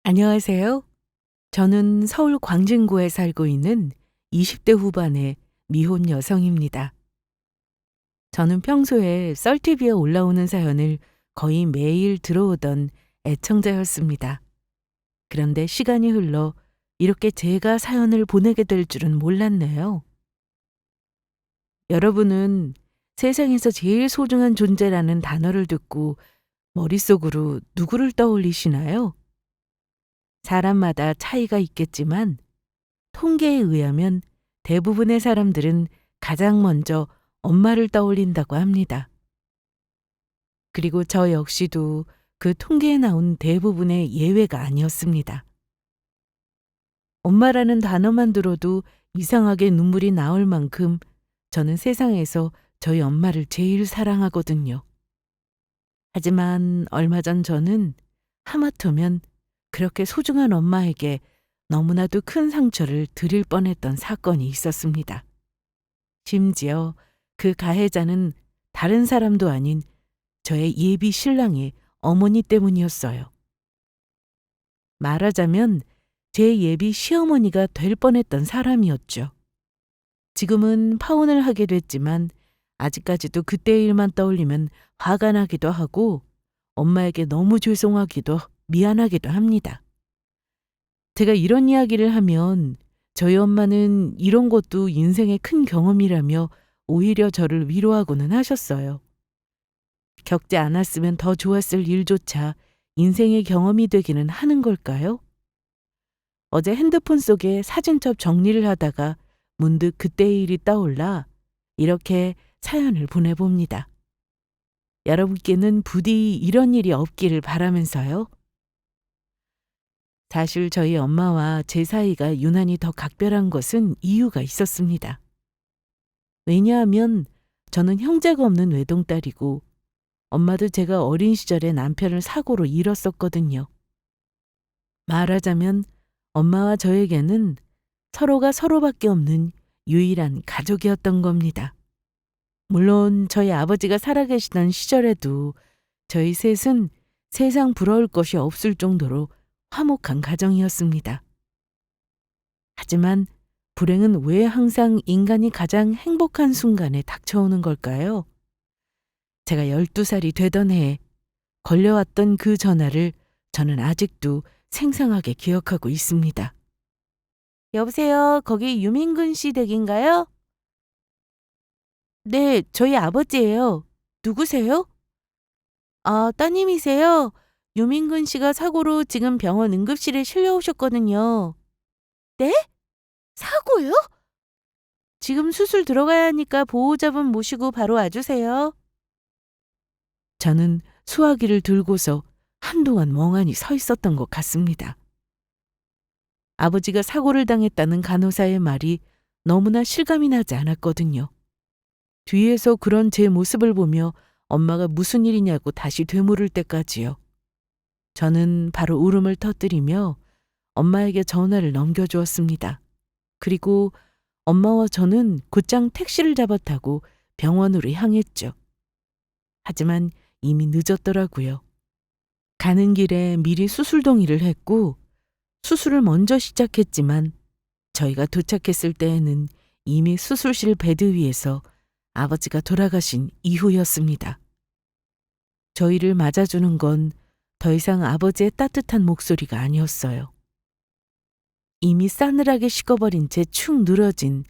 안녕하세요. 저는 서울 광진구에 살고 있는 20대 후반의 미혼 여성입니다. 저는 평소에 썰티비에 올라오는 사연을 거의 매일 들어오던 애청자였습니다. 그런데 시간이 흘러 이렇게 제가 사연을 보내게 될 줄은 몰랐네요. 여러분은 세상에서 제일 소중한 존재라는 단어를 듣고 머릿속으로 누구를 떠올리시나요? 사람마다 차이가 있겠지만 통계에 의하면 대부분의 사람들은 가장 먼저 엄마를 떠올린다고 합니다. 그리고 저 역시도 그 통계에 나온 대부분의 예외가 아니었습니다. 엄마라는 단어만 들어도 이상하게 눈물이 나올 만큼 저는 세상에서 저희 엄마를 제일 사랑하거든요. 하지만 얼마 전 저는 하마터면 그렇게 소중한 엄마에게 너무나도 큰 상처를 드릴 뻔했던 사건이 있었습니다. 심지어 그 가해자는 다른 사람도 아닌 저의 예비 신랑의 어머니 때문이었어요. 말하자면 제 예비 시어머니가 될 뻔했던 사람이었죠. 지금은 파혼을 하게 됐지만 아직까지도 그때 일만 떠올리면 화가 나기도 하고 엄마에게 너무 죄송하기도 미안하기도 합니다. 제가 이런 이야기를 하면 저희 엄마는 이런 것도 인생의 큰 경험이라며 오히려 저를 위로하고는 하셨어요. 겪지 않았으면 더 좋았을 일조차 인생의 경험이 되기는 하는 걸까요? 어제 핸드폰 속에 사진첩 정리를 하다가 문득 그때의 일이 떠올라 이렇게 사연을 보내봅니다. 여러분께는 부디 이런 일이 없기를 바라면서요. 사실 저희 엄마와 제 사이가 유난히 더 각별한 것은 이유가 있었습니다. 왜냐하면 저는 형제가 없는 외동딸이고 엄마도 제가 어린 시절에 남편을 사고로 잃었었거든요. 말하자면 엄마와 저에게는 서로가 서로밖에 없는 유일한 가족이었던 겁니다. 물론 저희 아버지가 살아계시던 시절에도 저희 셋은 세상 부러울 것이 없을 정도로 화목한 가정이었습니다. 하지만 불행은 왜 항상 인간이 가장 행복한 순간에 닥쳐오는 걸까요? 제가 12살이 되던 해에 걸려왔던 그 전화를 저는 아직도 생생하게 기억하고 있습니다. 여보세요, 거기 유민근 씨 댁인가요? 네, 저희 아버지예요. 누구세요? 아, 따님이세요? 유민근 씨가 사고로 지금 병원 응급실에 실려오셨거든요. 네? 사고요? 지금 수술 들어가야 하니까 보호자분 모시고 바로 와주세요. 저는 수화기를 들고서 한동안 멍하니 서 있었던 것 같습니다. 아버지가 사고를 당했다는 간호사의 말이 너무나 실감이 나지 않았거든요. 뒤에서 그런 제 모습을 보며 엄마가 무슨 일이냐고 다시 되물을 때까지요. 저는 바로 울음을 터뜨리며 엄마에게 전화를 넘겨주었습니다. 그리고 엄마와 저는 곧장 택시를 잡아 타고 병원으로 향했죠. 하지만 이미 늦었더라고요. 가는 길에 미리 수술 동의를 했고 수술을 먼저 시작했지만 저희가 도착했을 때에는 이미 수술실 베드 위에서 아버지가 돌아가신 이후였습니다. 저희를 맞아주는 건 더 이상 아버지의 따뜻한 목소리가 아니었어요. 이미 싸늘하게 식어버린 채 축 늘어진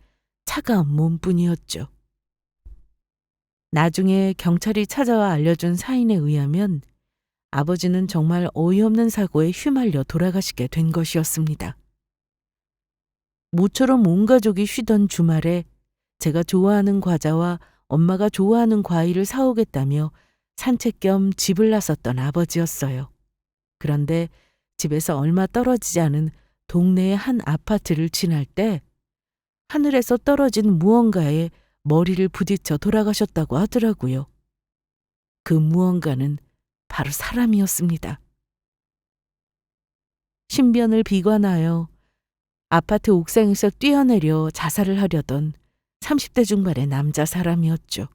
차가운 몸뿐이었죠. 나중에 경찰이 찾아와 알려준 사인에 의하면 아버지는 정말 어이없는 사고에 휘말려 돌아가시게 된 것이었습니다. 모처럼 온 가족이 쉬던 주말에 제가 좋아하는 과자와 엄마가 좋아하는 과일을 사오겠다며 산책 겸 집을 나섰던 아버지였어요. 그런데 집에서 얼마 떨어지지 않은 동네의 한 아파트를 지날 때 하늘에서 떨어진 무언가에 머리를 부딪혀 돌아가셨다고 하더라고요. 그 무언가는 바로 사람이었습니다. 신변을 비관하여 아파트 옥상에서 뛰어내려 자살을 하려던 30대 중반의 남자 사람이었죠.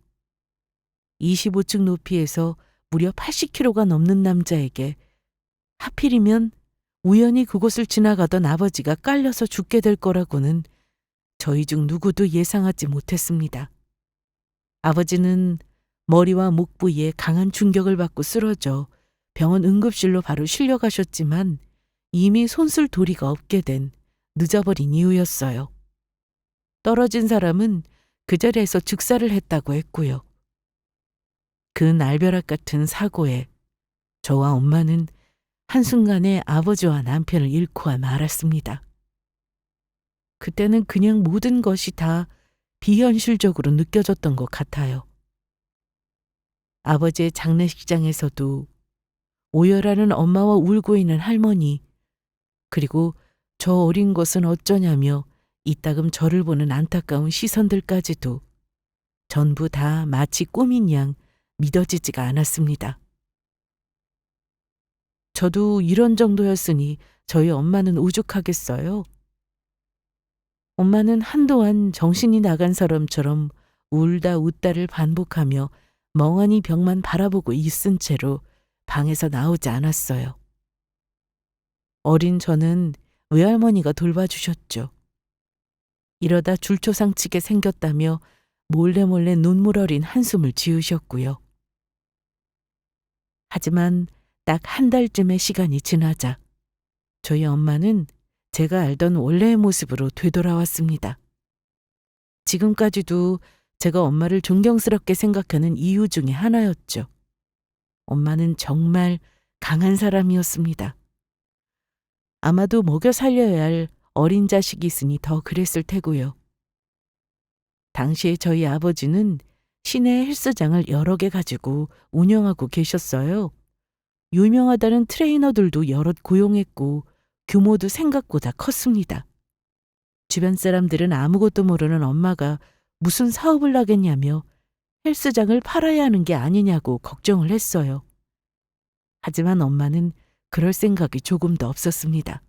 25층 높이에서 무려 80kg가 넘는 남자에게 하필이면 우연히 그곳을 지나가던 아버지가 깔려서 죽게 될 거라고는 저희 중 누구도 예상하지 못했습니다. 아버지는 머리와 목 부위에 강한 충격을 받고 쓰러져 병원 응급실로 바로 실려가셨지만 이미 손쓸 도리가 없게 된 늦어버린 이유였어요. 떨어진 사람은 그 자리에서 즉사를 했다고 했고요. 그 날벼락 같은 사고에 저와 엄마는 한순간에 아버지와 남편을 잃고 말았습니다. 그때는 그냥 모든 것이 다 비현실적으로 느껴졌던 것 같아요. 아버지의 장례식장에서도 오열하는 엄마와 울고 있는 할머니, 그리고 저 어린 것은 어쩌냐며 이따금 저를 보는 안타까운 시선들까지도 전부 다 마치 꿈인 양 믿어지지가 않았습니다. 저도 이런 정도였으니 저희 엄마는 오죽하겠어요. 엄마는 한동안 정신이 나간 사람처럼 울다 웃다를 반복하며 멍하니 벽만 바라보고 있은 채로 방에서 나오지 않았어요. 어린 저는 외할머니가 돌봐주셨죠. 이러다 줄초상치게 생겼다며 몰래 눈물 어린 한숨을 지으셨고요. 하지만 딱 한 달쯤의 시간이 지나자 저희 엄마는 제가 알던 원래의 모습으로 되돌아왔습니다. 지금까지도 제가 엄마를 존경스럽게 생각하는 이유 중에 하나였죠. 엄마는 정말 강한 사람이었습니다. 아마도 먹여 살려야 할 어린 자식이 있으니 더 그랬을 테고요. 당시에 저희 아버지는 시내 헬스장을 여러 개 가지고 운영하고 계셨어요. 유명하다는 트레이너들도 여럿 고용했고 규모도 생각보다 컸습니다. 주변 사람들은 아무것도 모르는 엄마가 무슨 사업을 하겠냐며 헬스장을 팔아야 하는 게 아니냐고 걱정을 했어요. 하지만 엄마는 그럴 생각이 조금도 없었습니다.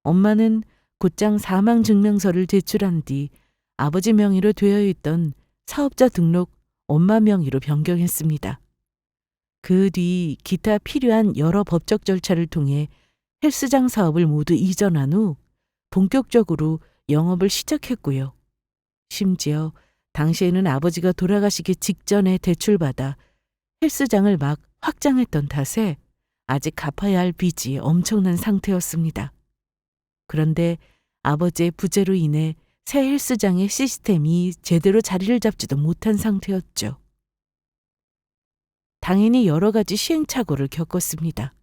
엄마는 곧장 사망증명서를 제출한 뒤 아버지 명의로 되어 있던 사업자 등록 엄마 명의로 변경했습니다. 그 뒤 기타 필요한 여러 법적 절차를 통해 헬스장 사업을 모두 이전한 후 본격적으로 영업을 시작했고요. 심지어 당시에는 아버지가 돌아가시기 직전에 대출받아 헬스장을 막 확장했던 탓에 아직 갚아야 할 빚이 엄청난 상태였습니다. 그런데 아버지의 부재로 인해 새 헬스장의 시스템이 제대로 자리를 잡지도 못한 상태였죠. 당연히 여러 가지 시행착오를 겪었습니다.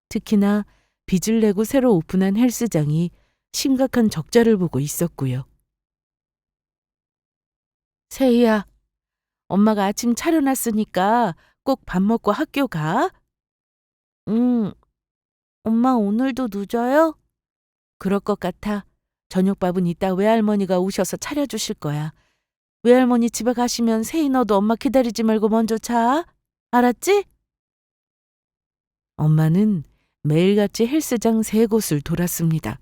특히나 빚을 내고 새로 오픈한 헬스장이 심각한 적자를 보고 있었고요. 세희야, 엄마가 아침 차려놨으니까 꼭 밥 먹고 학교 가. 응, 엄마 오늘도 늦어요? 그럴 것 같아. 저녁밥은 이따 외할머니가 오셔서 차려주실 거야. 외할머니 집에 가시면 세희 너도 엄마 기다리지 말고 먼저 자. 알았지? 엄마는 매일같이 헬스장 3곳을 돌았습니다.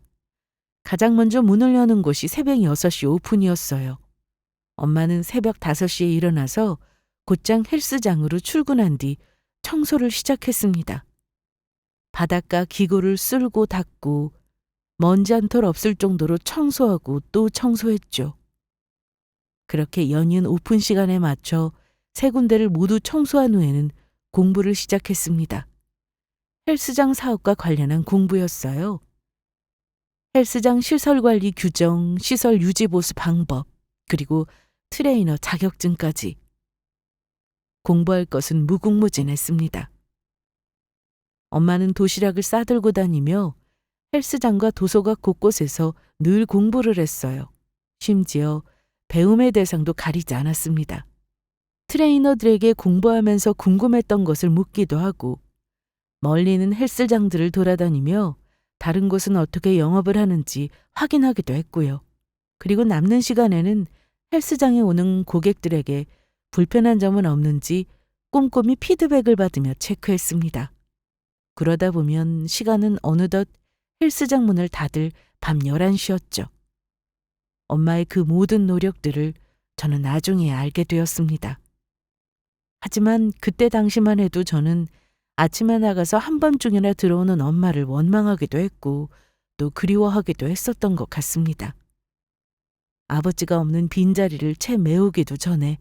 가장 먼저 문을 여는 곳이 새벽 6시 오픈이었어요. 엄마는 새벽 5시에 일어나서 곧장 헬스장으로 출근한 뒤 청소를 시작했습니다. 바닥과 기구를 쓸고 닦고 먼지 한 톨 없을 정도로 청소하고 또 청소했죠. 그렇게 연이은 오픈 시간에 맞춰 3군데를 모두 청소한 후에는 공부를 시작했습니다. 헬스장 사업과 관련한 공부였어요. 헬스장 시설관리 규정, 시설 유지 보수 방법, 그리고 트레이너 자격증까지. 공부할 것은 무궁무진했습니다. 엄마는 도시락을 싸들고 다니며 헬스장과 도서관 곳곳에서 늘 공부를 했어요. 심지어 배움의 대상도 가리지 않았습니다. 트레이너들에게 공부하면서 궁금했던 것을 묻기도 하고 멀리 있는 헬스장들을 돌아다니며 다른 곳은 어떻게 영업을 하는지 확인하기도 했고요. 그리고 남는 시간에는 헬스장에 오는 고객들에게 불편한 점은 없는지 꼼꼼히 피드백을 받으며 체크했습니다. 그러다 보면 시간은 어느덧 헬스장 문을 닫을 밤 11시였죠. 엄마의 그 모든 노력들을 저는 나중에 알게 되었습니다. 하지만 그때 당시만 해도 저는 아침에 나가서 한밤중이나 들어오는 엄마를 원망하기도 했고 또 그리워하기도 했었던 것 같습니다. 아버지가 없는 빈자리를 채 메우기도 전에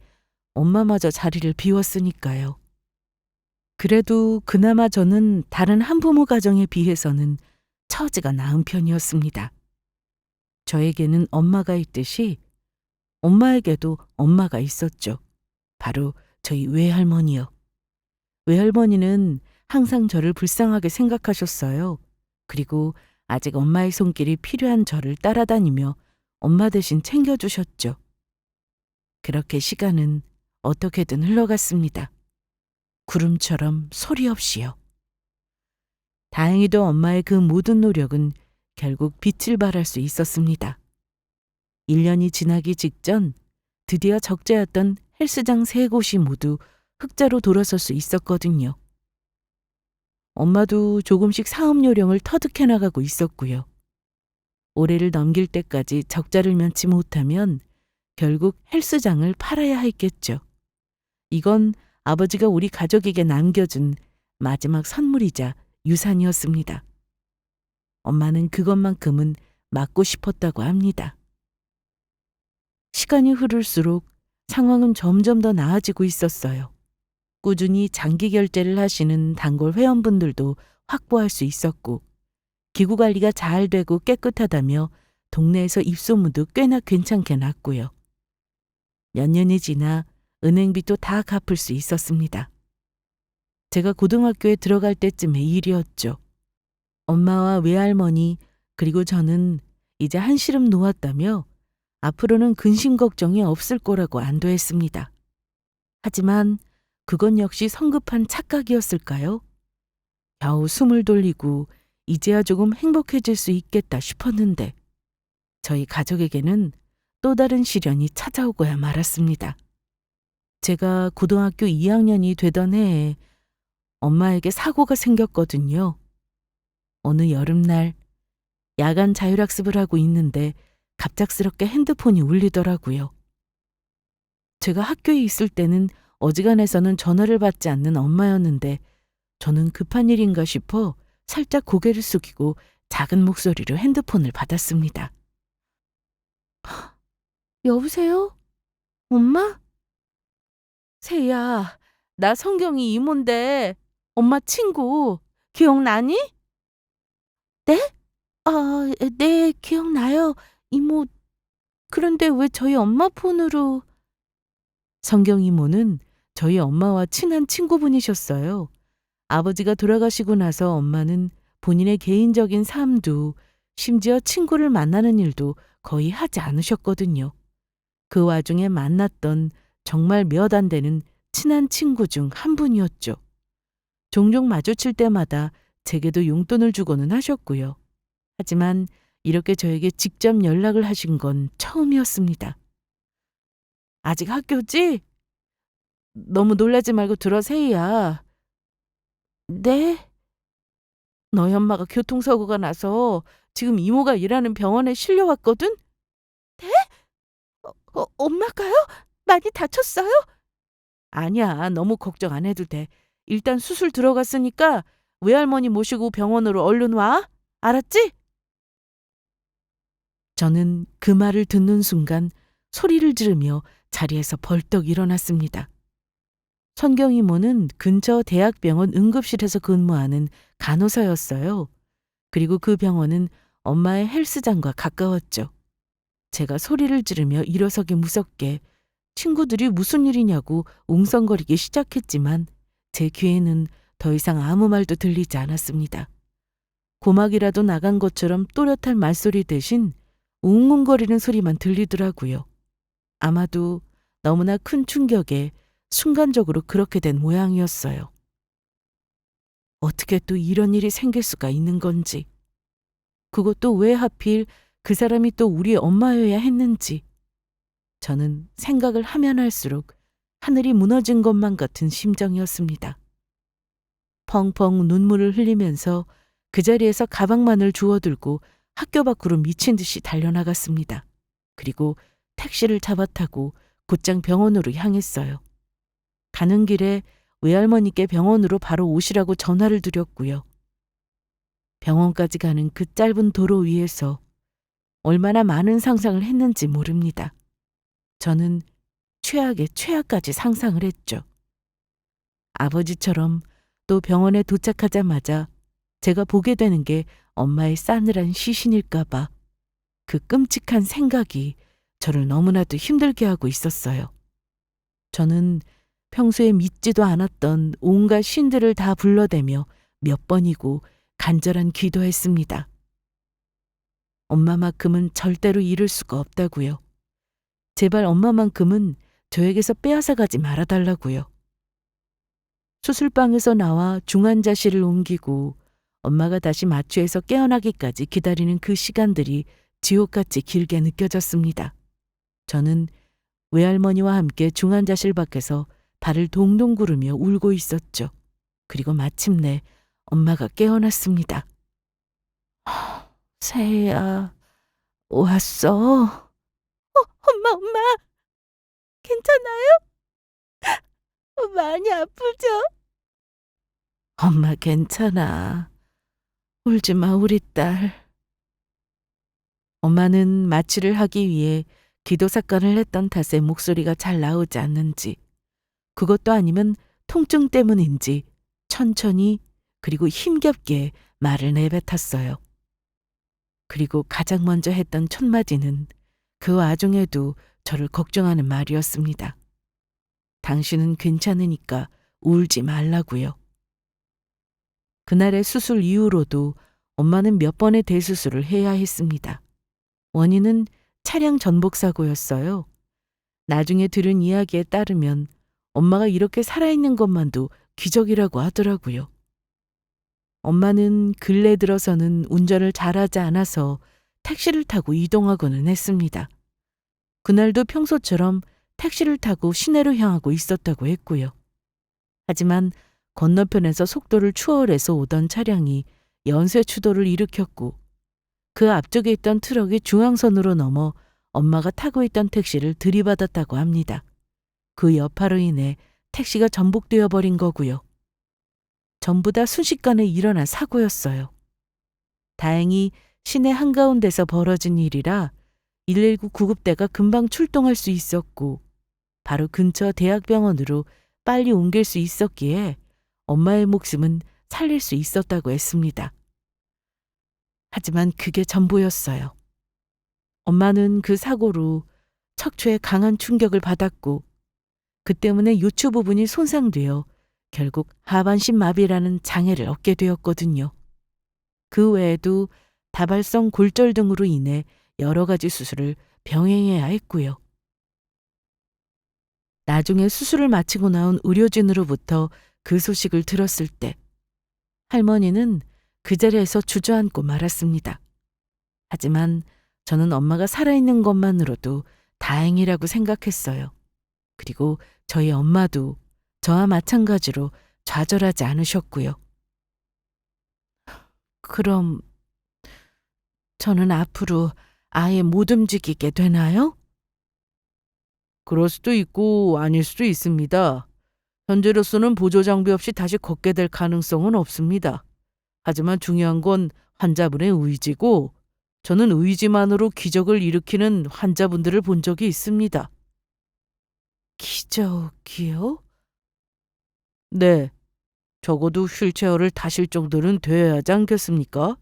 엄마마저 자리를 비웠으니까요. 그래도 그나마 저는 다른 한부모 가정에 비해서는 처지가 나은 편이었습니다. 저에게는 엄마가 있듯이 엄마에게도 엄마가 있었죠. 바로 저희 외할머니요. 외할머니는 항상 저를 불쌍하게 생각하셨어요. 그리고 아직 엄마의 손길이 필요한 저를 따라다니며 엄마 대신 챙겨주셨죠. 그렇게 시간은 어떻게든 흘러갔습니다. 구름처럼 소리 없이요. 다행히도 엄마의 그 모든 노력은 결국 빛을 발할 수 있었습니다. 1년이 지나기 직전 드디어 적자였던 헬스장 3곳이 모두 흑자로 돌아설 수 있었거든요. 엄마도 조금씩 사업 요령을 터득해 나가고 있었고요. 올해를 넘길 때까지 적자를 면치 못하면 결국 헬스장을 팔아야 했겠죠. 이건 아버지가 우리 가족에게 남겨준 마지막 선물이자 유산이었습니다. 엄마는 그것만큼은 막고 싶었다고 합니다. 시간이 흐를수록 상황은 점점 더 나아지고 있었어요. 꾸준히 장기 결제를 하시는 단골 회원분들도 확보할 수 있었고 기구 관리가 잘 되고 깨끗하다며 동네에서 입소문도 꽤나 괜찮게 났고요. 몇 년이 지나 은행빚도 다 갚을 수 있었습니다. 제가 고등학교에 들어갈 때쯤의 일이었죠. 엄마와 외할머니 그리고 저는 이제 한시름 놓았다며 앞으로는 근심 걱정이 없을 거라고 안도했습니다. 하지만 그건 역시 성급한 착각이었을까요? 겨우 숨을 돌리고 이제야 조금 행복해질 수 있겠다 싶었는데 저희 가족에게는 또 다른 시련이 찾아오고야 말았습니다. 제가 고등학교 2학년이 되던 해에 엄마에게 사고가 생겼거든요. 어느 여름날 야간 자율학습을 하고 있는데 갑작스럽게 핸드폰이 울리더라고요. 제가 학교에 있을 때는 어지간해서는 전화를 받지 않는 엄마였는데 저는 급한 일인가 싶어 살짝 고개를 숙이고 작은 목소리로 핸드폰을 받았습니다. 여보세요? 엄마? 세희야, 나 성경이 이모인데 엄마 친구 기억나니? 네? 아, 네, 기억나요. 이모, 그런데 왜 저희 엄마 폰으로... 성경 이모는 저희 엄마와 친한 친구분이셨어요. 아버지가 돌아가시고 나서 엄마는 본인의 개인적인 삶도 심지어 친구를 만나는 일도 거의 하지 않으셨거든요. 그 와중에 만났던 정말 몇 안 되는 친한 친구 중 한 분이었죠. 종종 마주칠 때마다 제게도 용돈을 주고는 하셨고요. 하지만 이렇게 저에게 직접 연락을 하신 건 처음이었습니다. 아직 학교지? 너무 놀라지 말고 들어, 세희야. 네? 너희 엄마가 교통사고가 나서 지금 이모가 일하는 병원에 실려왔거든? 네? 엄마가요? 많이 다쳤어요? 아니야, 너무 걱정 안 해도 돼. 일단 수술 들어갔으니까 외할머니 모시고 병원으로 얼른 와. 알았지? 저는 그 말을 듣는 순간 소리를 지르며 자리에서 벌떡 일어났습니다. 선경 이모는 근처 대학병원 응급실에서 근무하는 간호사였어요. 그리고 그 병원은 엄마의 헬스장과 가까웠죠. 제가 소리를 지르며 일어서기 무섭게 친구들이 무슨 일이냐고 웅성거리기 시작했지만 제 귀에는 더 이상 아무 말도 들리지 않았습니다. 고막이라도 나간 것처럼 또렷한 말소리 대신 웅웅거리는 소리만 들리더라고요. 아마도 너무나 큰 충격에 순간적으로 그렇게 된 모양이었어요. 어떻게 또 이런 일이 생길 수가 있는 건지, 그것도 왜 하필 그 사람이 또 우리 엄마여야 했는지, 저는 생각을 하면 할수록 하늘이 무너진 것만 같은 심정이었습니다. 펑펑 눈물을 흘리면서 그 자리에서 가방만을 주워들고 학교 밖으로 미친 듯이 달려나갔습니다. 그리고 택시를 잡아 타고 곧장 병원으로 향했어요. 가는 길에 외할머니께 병원으로 바로 오시라고 전화를 드렸고요. 병원까지 가는 그 짧은 도로 위에서 얼마나 많은 상상을 했는지 모릅니다. 저는 최악의 최악까지 상상을 했죠. 아버지처럼 또 병원에 도착하자마자 제가 보게 되는 게 엄마의 싸늘한 시신일까봐 그 끔찍한 생각이 저를 너무나도 힘들게 하고 있었어요. 저는 평소에 믿지도 않았던 온갖 신들을 다 불러대며 몇 번이고 간절한 기도했습니다. 엄마만큼은 절대로 잃을 수가 없다고요. 제발 엄마만큼은 저에게서 빼앗아 가지 말아달라고요. 수술방에서 나와 중환자실을 옮기고 엄마가 다시 마취해서 깨어나기까지 기다리는 그 시간들이 지옥같이 길게 느껴졌습니다. 저는 외할머니와 함께 중환자실 밖에서 발을 동동 구르며 울고 있었죠. 그리고 마침내 엄마가 깨어났습니다. 세희야, 왔어? 엄마, 괜찮아요? 많이 아프죠? 엄마 괜찮아. 울지 마, 우리 딸. 엄마는 마취를 하기 위해 기도 삭간을 했던 탓에 목소리가 잘 나오지 않는지, 그것도 아니면 통증 때문인지 천천히 그리고 힘겹게 말을 내뱉었어요. 그리고 가장 먼저 했던 첫마디는 그 와중에도 저를 걱정하는 말이었습니다. 당신은 괜찮으니까 울지 말라고요. 그날의 수술 이후로도 엄마는 몇 번의 대수술을 해야 했습니다. 원인은 차량 전복 사고였어요. 나중에 들은 이야기에 따르면 엄마가 이렇게 살아있는 것만도 기적이라고 하더라고요. 엄마는 근래 들어서는 운전을 잘하지 않아서 택시를 타고 이동하고는 했습니다. 그날도 평소처럼 택시를 타고 시내로 향하고 있었다고 했고요. 하지만 건너편에서 속도를 추월해서 오던 차량이 연쇄 추돌을 일으켰고 그 앞쪽에 있던 트럭이 중앙선으로 넘어 엄마가 타고 있던 택시를 들이받았다고 합니다. 그 여파로 인해 택시가 전복되어 버린 거고요. 전부 다 순식간에 일어난 사고였어요. 다행히 시내 한가운데서 벌어진 일이라 119 구급대가 금방 출동할 수 있었고 바로 근처 대학병원으로 빨리 옮길 수 있었기에 엄마의 목숨은 살릴 수 있었다고 했습니다. 하지만 그게 전부였어요. 엄마는 그 사고로 척추에 강한 충격을 받았고 그 때문에 요추 부분이 손상되어 결국 하반신 마비라는 장애를 얻게 되었거든요. 그 외에도 다발성 골절 등으로 인해 여러 가지 수술을 병행해야 했고요. 나중에 수술을 마치고 나온 의료진으로부터 그 소식을 들었을 때 할머니는 그 자리에서 주저앉고 말았습니다. 하지만 저는 엄마가 살아있는 것만으로도 다행이라고 생각했어요. 그리고 저희 엄마도 저와 마찬가지로 좌절하지 않으셨고요. 그럼 저는 앞으로 아예 못 움직이게 되나요? 그럴 수도 있고 아닐 수도 있습니다. 현재로서는 보조 장비 없이 다시 걷게 될 가능성은 없습니다. 하지만 중요한 건 환자분의 의지고 저는 의지만으로 기적을 일으키는 환자분들을 본 적이 있습니다. 기적이요? 네. 적어도 휠체어를 타실 정도는 되어야 하지 않겠습니까?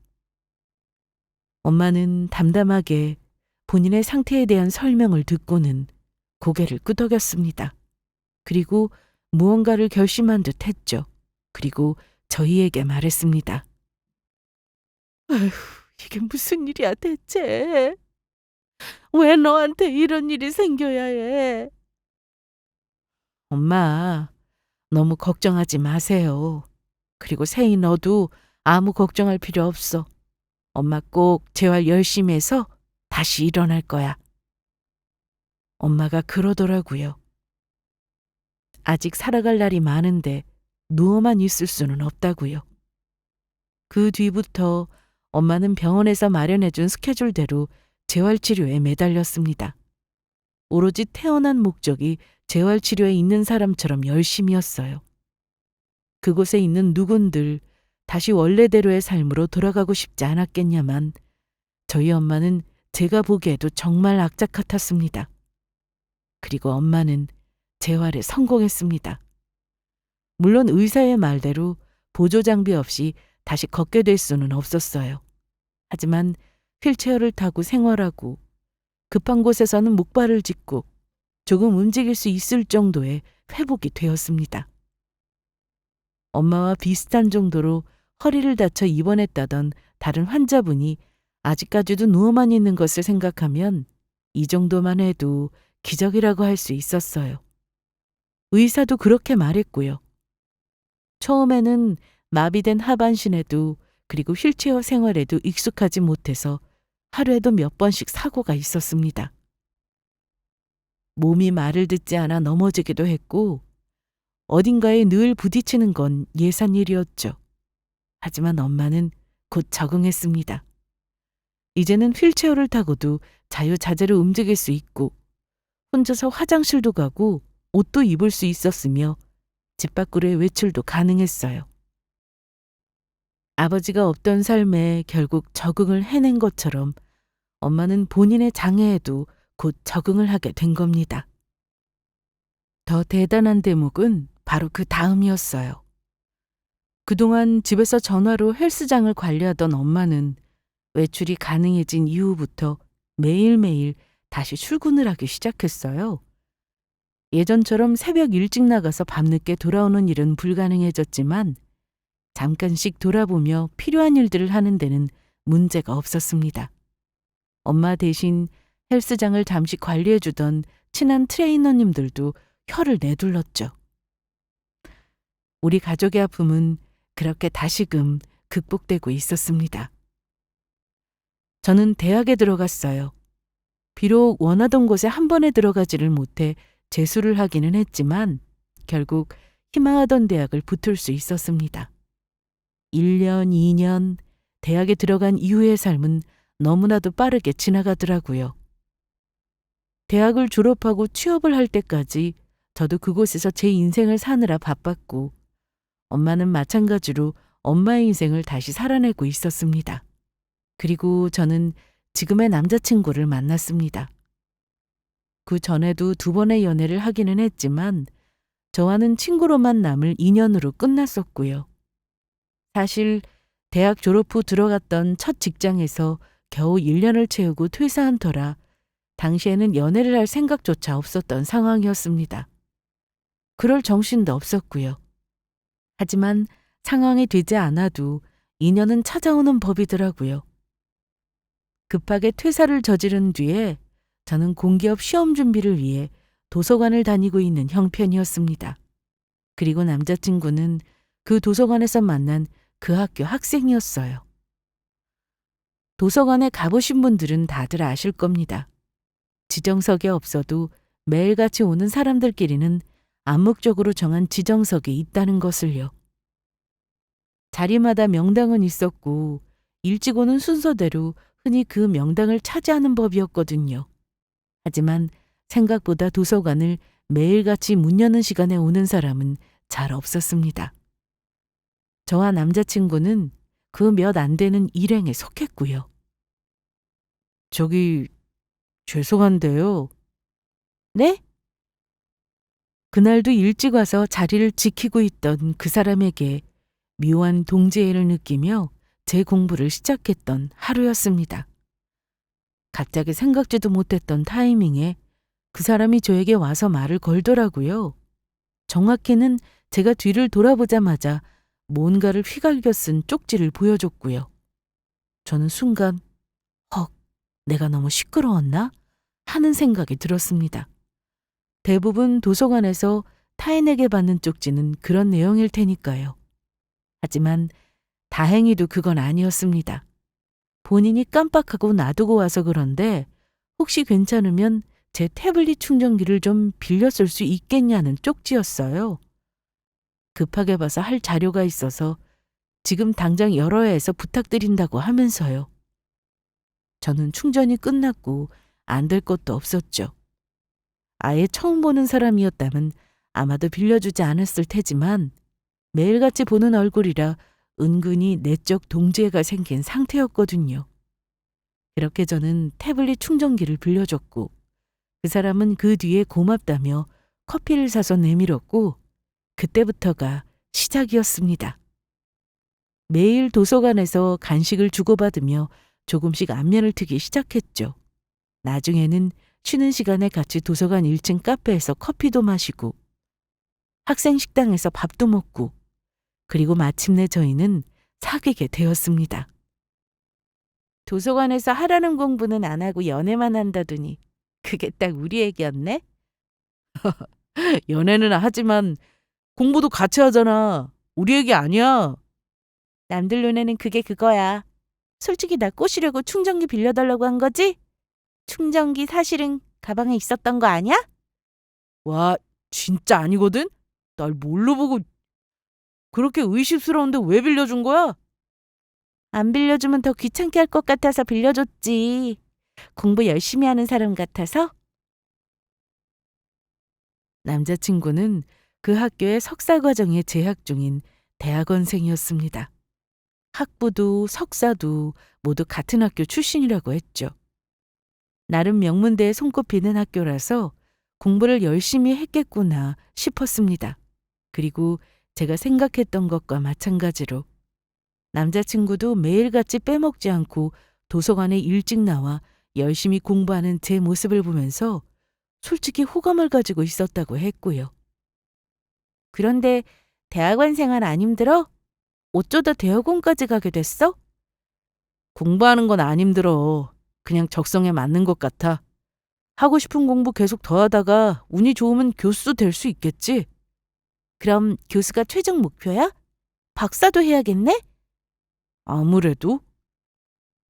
엄마는 담담하게 본인의 상태에 대한 설명을 듣고는 고개를 끄덕였습니다. 그리고 무언가를 결심한 듯 했죠. 그리고 저희에게 말했습니다. 아휴, 이게 무슨 일이야 대체? 왜 너한테 이런 일이 생겨야 해? 엄마, 너무 걱정하지 마세요. 그리고 세희 너도 아무 걱정할 필요 없어. 엄마 꼭 재활 열심히 해서 다시 일어날 거야. 엄마가 그러더라고요. 아직 살아갈 날이 많은데 누워만 있을 수는 없다고요. 그 뒤부터 엄마는 병원에서 마련해준 스케줄대로 재활치료에 매달렸습니다. 오로지 태어난 목적이 재활치료에 있는 사람처럼 열심이었어요. 그곳에 있는 누군들 다시 원래대로의 삶으로 돌아가고 싶지 않았겠냐만 저희 엄마는 제가 보기에도 정말 악착 같았습니다. 그리고 엄마는 재활에 성공했습니다. 물론 의사의 말대로 보조 장비 없이 다시 걷게 될 수는 없었어요. 하지만 휠체어를 타고 생활하고 급한 곳에서는 목발을 짚고 조금 움직일 수 있을 정도의 회복이 되었습니다. 엄마와 비슷한 정도로 허리를 다쳐 입원했다던 다른 환자분이 아직까지도 누워만 있는 것을 생각하면 이 정도만 해도 기적이라고 할 수 있었어요. 의사도 그렇게 말했고요. 처음에는 마비된 하반신에도 그리고 휠체어 생활에도 익숙하지 못해서 하루에도 몇 번씩 사고가 있었습니다. 몸이 말을 듣지 않아 넘어지기도 했고 어딘가에 늘 부딪히는 건 예산일이었죠. 하지만 엄마는 곧 적응했습니다. 이제는 휠체어를 타고도 자유자재로 움직일 수 있고 혼자서 화장실도 가고 옷도 입을 수 있었으며 집 밖으로의 외출도 가능했어요. 아버지가 없던 삶에 결국 적응을 해낸 것처럼 엄마는 본인의 장애에도 곧 적응을 하게 된 겁니다. 더 대단한 대목은 바로 그 다음이었어요. 그동안 집에서 전화로 헬스장을 관리하던 엄마는 외출이 가능해진 이후부터 매일매일 다시 출근을 하기 시작했어요. 예전처럼 새벽 일찍 나가서 밤늦게 돌아오는 일은 불가능해졌지만 잠깐씩 돌아보며 필요한 일들을 하는 데는 문제가 없었습니다. 엄마 대신 헬스장을 잠시 관리해주던 친한 트레이너님들도 혀를 내둘렀죠. 우리 가족의 아픔은 그렇게 다시금 극복되고 있었습니다. 저는 대학에 들어갔어요. 비록 원하던 곳에 한 번에 들어가지를 못해 재수를 하기는 했지만 결국 희망하던 대학을 붙을 수 있었습니다. 1년, 2년, 대학에 들어간 이후의 삶은 너무나도 빠르게 지나가더라고요. 대학을 졸업하고 취업을 할 때까지 저도 그곳에서 제 인생을 사느라 바빴고 엄마는 마찬가지로 엄마의 인생을 다시 살아내고 있었습니다. 그리고 저는 지금의 남자친구를 만났습니다. 그 전에도 2번의 연애를 하기는 했지만 저와는 친구로만 남을 인연으로 끝났었고요. 사실 대학 졸업 후 들어갔던 첫 직장에서 겨우 1년을 채우고 퇴사한 터라 당시에는 연애를 할 생각조차 없었던 상황이었습니다. 그럴 정신도 없었고요. 하지만 상황이 되지 않아도 인연은 찾아오는 법이더라고요. 급하게 퇴사를 저지른 뒤에 저는 공기업 시험 준비를 위해 도서관을 다니고 있는 형편이었습니다. 그리고 남자친구는 그 도서관에서 만난 그 학교 학생이었어요. 도서관에 가보신 분들은 다들 아실 겁니다. 지정석에 없어도 매일같이 오는 사람들끼리는 암묵적으로 정한 지정석이 있다는 것을요. 자리마다 명당은 있었고 일찍 오는 순서대로 흔히 그 명당을 차지하는 법이었거든요. 하지만 생각보다 도서관을 매일같이 문 여는 시간에 오는 사람은 잘 없었습니다. 저와 남자친구는 그 몇 안 되는 일행에 속했고요. 저기 죄송한데요. 네? 그날도 일찍 와서 자리를 지키고 있던 그 사람에게 묘한 동지애를 느끼며 제 공부를 시작했던 하루였습니다. 갑자기 생각지도 못했던 타이밍에 그 사람이 저에게 와서 말을 걸더라고요. 정확히는 제가 뒤를 돌아보자마자 뭔가를 휘갈겨 쓴 쪽지를 보여줬고요. 저는 순간 헉, 내가 너무 시끄러웠나? 하는 생각이 들었습니다. 대부분 도서관에서 타인에게 받는 쪽지는 그런 내용일 테니까요. 하지만 다행히도 그건 아니었습니다. 본인이 깜빡하고 놔두고 와서 그런데 혹시 괜찮으면 제 태블릿 충전기를 좀 빌려 쓸 수 있겠냐는 쪽지였어요. 급하게 봐서 할 자료가 있어서 지금 당장 열어야 해서 부탁드린다고 하면서요. 저는 충전이 끝났고 안 될 것도 없었죠. 아예 처음 보는 사람이었다면 아마도 빌려주지 않았을 테지만 매일같이 보는 얼굴이라 은근히 내적 동지애가 생긴 상태였거든요. 그렇게 저는 태블릿 충전기를 빌려줬고 그 사람은 그 뒤에 고맙다며 커피를 사서 내밀었고 그때부터가 시작이었습니다. 매일 도서관에서 간식을 주고받으며 조금씩 안면을 트기 시작했죠. 나중에는 쉬는 시간에 같이 도서관 1층 카페에서 커피도 마시고 학생 식당에서 밥도 먹고 그리고 마침내 저희는 사귀게 되었습니다. 도서관에서 하라는 공부는 안 하고 연애만 한다더니 그게 딱 우리 얘기였네? 연애는 하지만 공부도 같이 하잖아. 우리 얘기 아니야. 남들 눈에는 그게 그거야. 솔직히 나 꼬시려고 충전기 빌려달라고 한 거지? 충전기 사실은 가방에 있었던 거 아니야? 와, 진짜 아니거든? 날 뭘로 보고 그렇게 의심스러운데 왜 빌려준 거야? 안 빌려주면 더 귀찮게 할 것 같아서 빌려줬지. 공부 열심히 하는 사람 같아서? 남자친구는 그 학교의 석사 과정에 재학 중인 대학원생이었습니다. 학부도 석사도 모두 같은 학교 출신이라고 했죠. 나름 명문대에 손꼽히는 학교라서 공부를 열심히 했겠구나 싶었습니다. 그리고 제가 생각했던 것과 마찬가지로 남자친구도 매일같이 빼먹지 않고 도서관에 일찍 나와 열심히 공부하는 제 모습을 보면서 솔직히 호감을 가지고 있었다고 했고요. 그런데 대학원 생활 안 힘들어? 어쩌다 대학원까지 가게 됐어? 공부하는 건 안 힘들어. 그냥 적성에 맞는 것 같아. 하고 싶은 공부 계속 더 하다가 운이 좋으면 교수 될 수 있겠지. 그럼 교수가 최종 목표야? 박사도 해야겠네? 아무래도.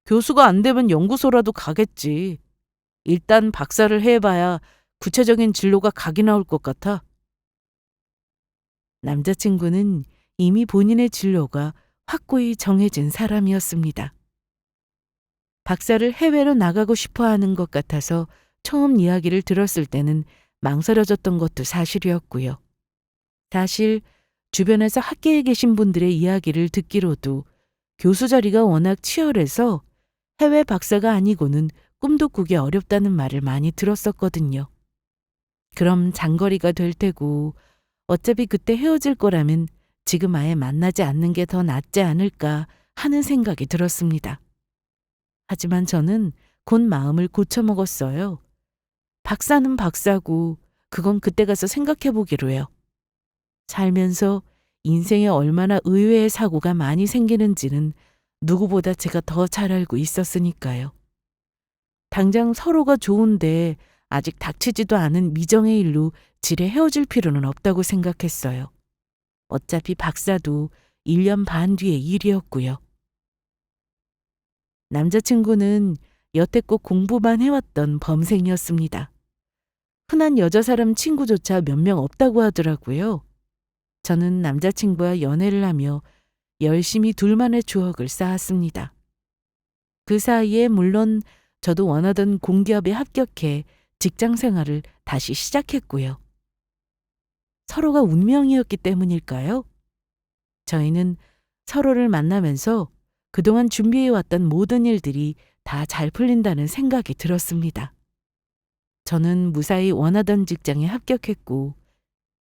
교수가 안 되면 연구소라도 가겠지. 일단 박사를 해봐야 구체적인 진로가 각이 나올 것 같아. 남자친구는 이미 본인의 진로가 확고히 정해진 사람이었습니다. 박사를 해외로 나가고 싶어 하는 것 같아서 처음 이야기를 들었을 때는 망설여졌던 것도 사실이었고요. 사실 주변에서 학계에 계신 분들의 이야기를 듣기로도 교수 자리가 워낙 치열해서 해외 박사가 아니고는 꿈도 꾸기 어렵다는 말을 많이 들었었거든요. 그럼 장거리가 될 테고 어차피 그때 헤어질 거라면 지금 아예 만나지 않는 게 더 낫지 않을까 하는 생각이 들었습니다. 하지만 저는 곧 마음을 고쳐먹었어요. 박사는 박사고 그건 그때 가서 생각해 보기로 해요. 살면서 인생에 얼마나 의외의 사고가 많이 생기는지는 누구보다 제가 더 잘 알고 있었으니까요. 당장 서로가 좋은데 아직 닥치지도 않은 미정의 일로 지레 헤어질 필요는 없다고 생각했어요. 어차피 박사도 1년 반 뒤의 일이었고요. 남자친구는 여태껏 공부만 해왔던 범생이었습니다. 흔한 여자 사람 친구조차 몇 명 없다고 하더라고요. 저는 남자친구와 연애를 하며 열심히 둘만의 추억을 쌓았습니다. 그 사이에 물론 저도 원하던 공기업에 합격해 직장 생활을 다시 시작했고요. 서로가 운명이었기 때문일까요? 저희는 서로를 만나면서 그동안 준비해왔던 모든 일들이 다 잘 풀린다는 생각이 들었습니다. 저는 무사히 원하던 직장에 합격했고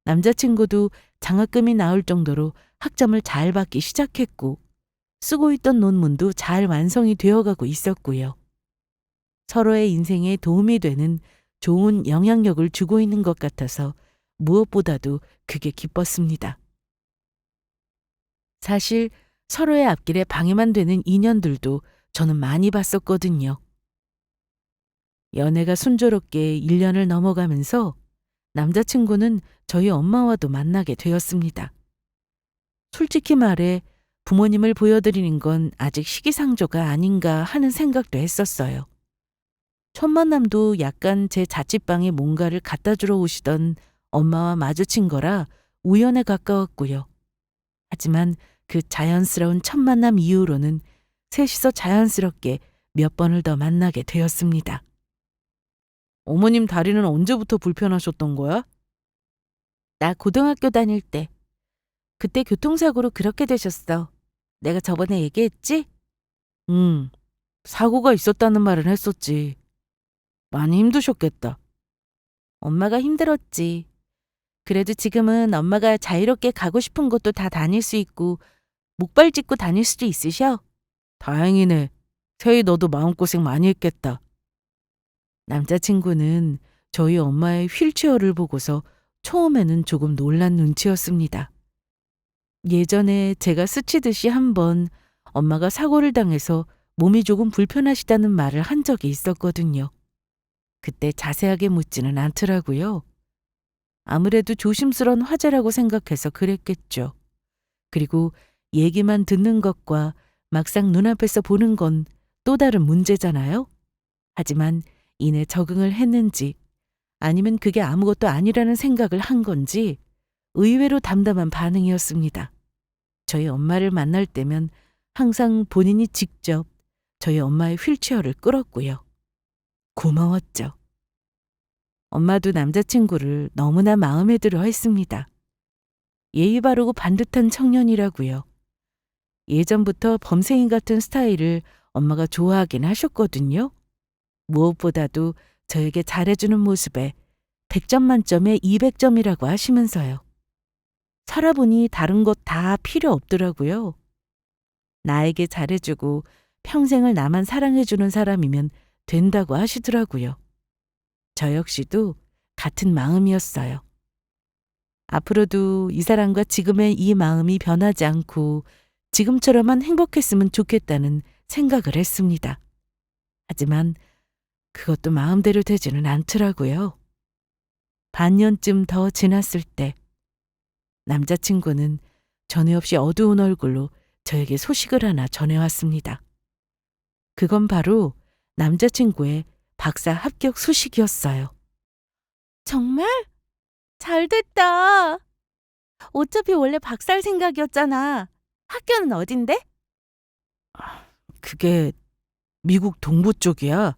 남자친구도 장학금이 나올 정도로 학점을 잘 받기 시작했고 쓰고 있던 논문도 잘 완성이 되어가고 있었고요. 서로의 인생에 도움이 되는 좋은 영향력을 주고 있는 것 같아서 무엇보다도 그게 기뻤습니다. 사실 서로의 앞길에 방해만 되는 인연들도 저는 많이 봤었거든요. 연애가 순조롭게 1년을 넘어가면서 남자친구는 저희 엄마와도 만나게 되었습니다. 솔직히 말해 부모님을 보여드리는 건 아직 시기상조가 아닌가 하는 생각도 했었어요. 첫 만남도 약간 제 자취방에 뭔가를 갖다 주러 오시던 엄마와 마주친 거라 우연에 가까웠고요. 하지만 그 자연스러운 첫 만남 이후로는 셋이서 자연스럽게 몇 번을 더 만나게 되었습니다. 어머님 다리는 언제부터 불편하셨던 거야? 나 고등학교 다닐 때. 그때 교통사고로 그렇게 되셨어. 내가 저번에 얘기했지? 응, 사고가 있었다는 말은 했었지. 많이 힘드셨겠다. 엄마가 힘들었지. 그래도 지금은 엄마가 자유롭게 가고 싶은 곳도 다 다닐 수 있고 목발 짚고 다닐 수도 있으셔. 다행이네. 세희 너도 마음고생 많이 했겠다. 남자친구는 저희 엄마의 휠체어를 보고서 처음에는 조금 놀란 눈치였습니다. 예전에 제가 스치듯이 한번 엄마가 사고를 당해서 몸이 조금 불편하시다는 말을 한 적이 있었거든요. 그때 자세하게 묻지는 않더라고요. 아무래도 조심스러운 화제라고 생각해서 그랬겠죠. 그리고 얘기만 듣는 것과 막상 눈앞에서 보는 건 또 다른 문제잖아요. 하지만 이내 적응을 했는지 아니면 그게 아무것도 아니라는 생각을 한 건지 의외로 담담한 반응이었습니다. 저희 엄마를 만날 때면 항상 본인이 직접 저희 엄마의 휠체어를 끌었고요. 고마웠죠. 엄마도 남자친구를 너무나 마음에 들어 했습니다. 예의 바르고 반듯한 청년이라고요. 예전부터 범생인 같은 스타일을 엄마가 좋아하긴 하셨거든요. 무엇보다도 저에게 잘해주는 모습에 100점 만점에 200점이라고 하시면서요. 살아보니 다른 것 다 필요 없더라고요. 나에게 잘해주고 평생을 나만 사랑해주는 사람이면 된다고 하시더라고요. 저 역시도 같은 마음이었어요. 앞으로도 이 사람과 지금의 이 마음이 변하지 않고 지금처럼만 행복했으면 좋겠다는 생각을 했습니다. 하지만 그것도 마음대로 되지는 않더라고요. 반년쯤 더 지났을 때 남자친구는 전에 없이 어두운 얼굴로 저에게 소식을 하나 전해왔습니다. 그건 바로 남자친구의 박사 합격 소식이었어요. 정말? 잘 됐다. 어차피 원래 박사할 생각이었잖아. 학교는 어딘데? 그게 미국 동부 쪽이야.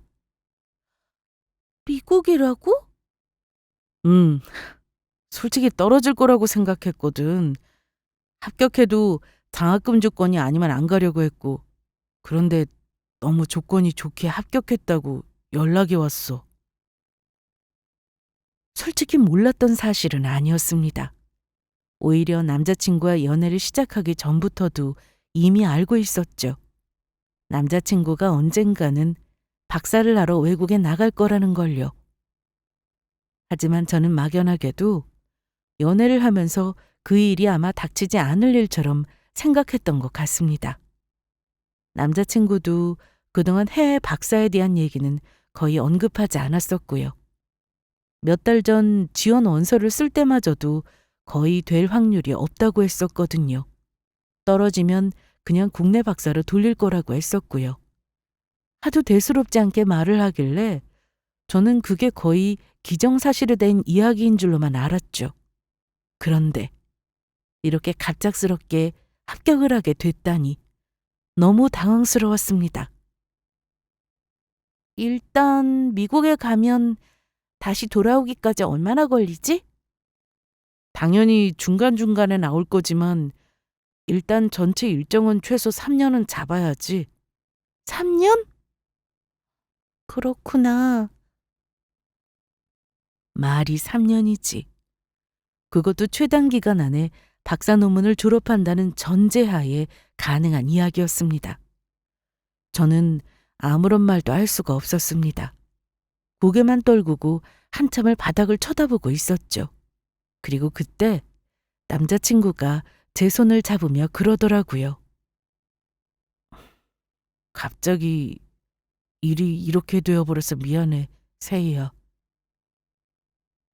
미국이라고? 응. 솔직히 떨어질 거라고 생각했거든. 합격해도 장학금 조건이 아니면 안 가려고 했고. 그런데 너무 조건이 좋게 합격했다고 연락이 왔어. 솔직히 몰랐던 사실은 아니었습니다. 오히려 남자친구와 연애를 시작하기 전부터도 이미 알고 있었죠. 남자친구가 언젠가는 박사를 하러 외국에 나갈 거라는 걸요. 하지만 저는 막연하게도 연애를 하면서 그 일이 아마 닥치지 않을 일처럼 생각했던 것 같습니다. 남자친구도 그동안 해외 박사에 대한 얘기는 거의 언급하지 않았었고요. 몇 달 전 지원 원서를 쓸 때마저도 거의 될 확률이 없다고 했었거든요. 떨어지면 그냥 국내 박사로 돌릴 거라고 했었고요. 하도 대수롭지 않게 말을 하길래 저는 그게 거의 기정사실에 대한 이야기인 줄로만 알았죠. 그런데 이렇게 갑작스럽게 합격을 하게 됐다니 너무 당황스러웠습니다. 일단 미국에 가면 다시 돌아오기까지 얼마나 걸리지? 당연히 중간중간에 나올 거지만 일단 전체 일정은 최소 3년은 잡아야지. 3년? 그렇구나. 말이 3년이지. 그것도 최단 기간 안에 박사 논문을 졸업한다는 전제하에 가능한 이야기였습니다. 저는 아무런 말도 할 수가 없었습니다. 고개만 떨구고 한참을 바닥을 쳐다보고 있었죠. 그리고 그때 남자친구가 제 손을 잡으며 그러더라고요. 갑자기 일이 이렇게 되어버려서 미안해, 세희야.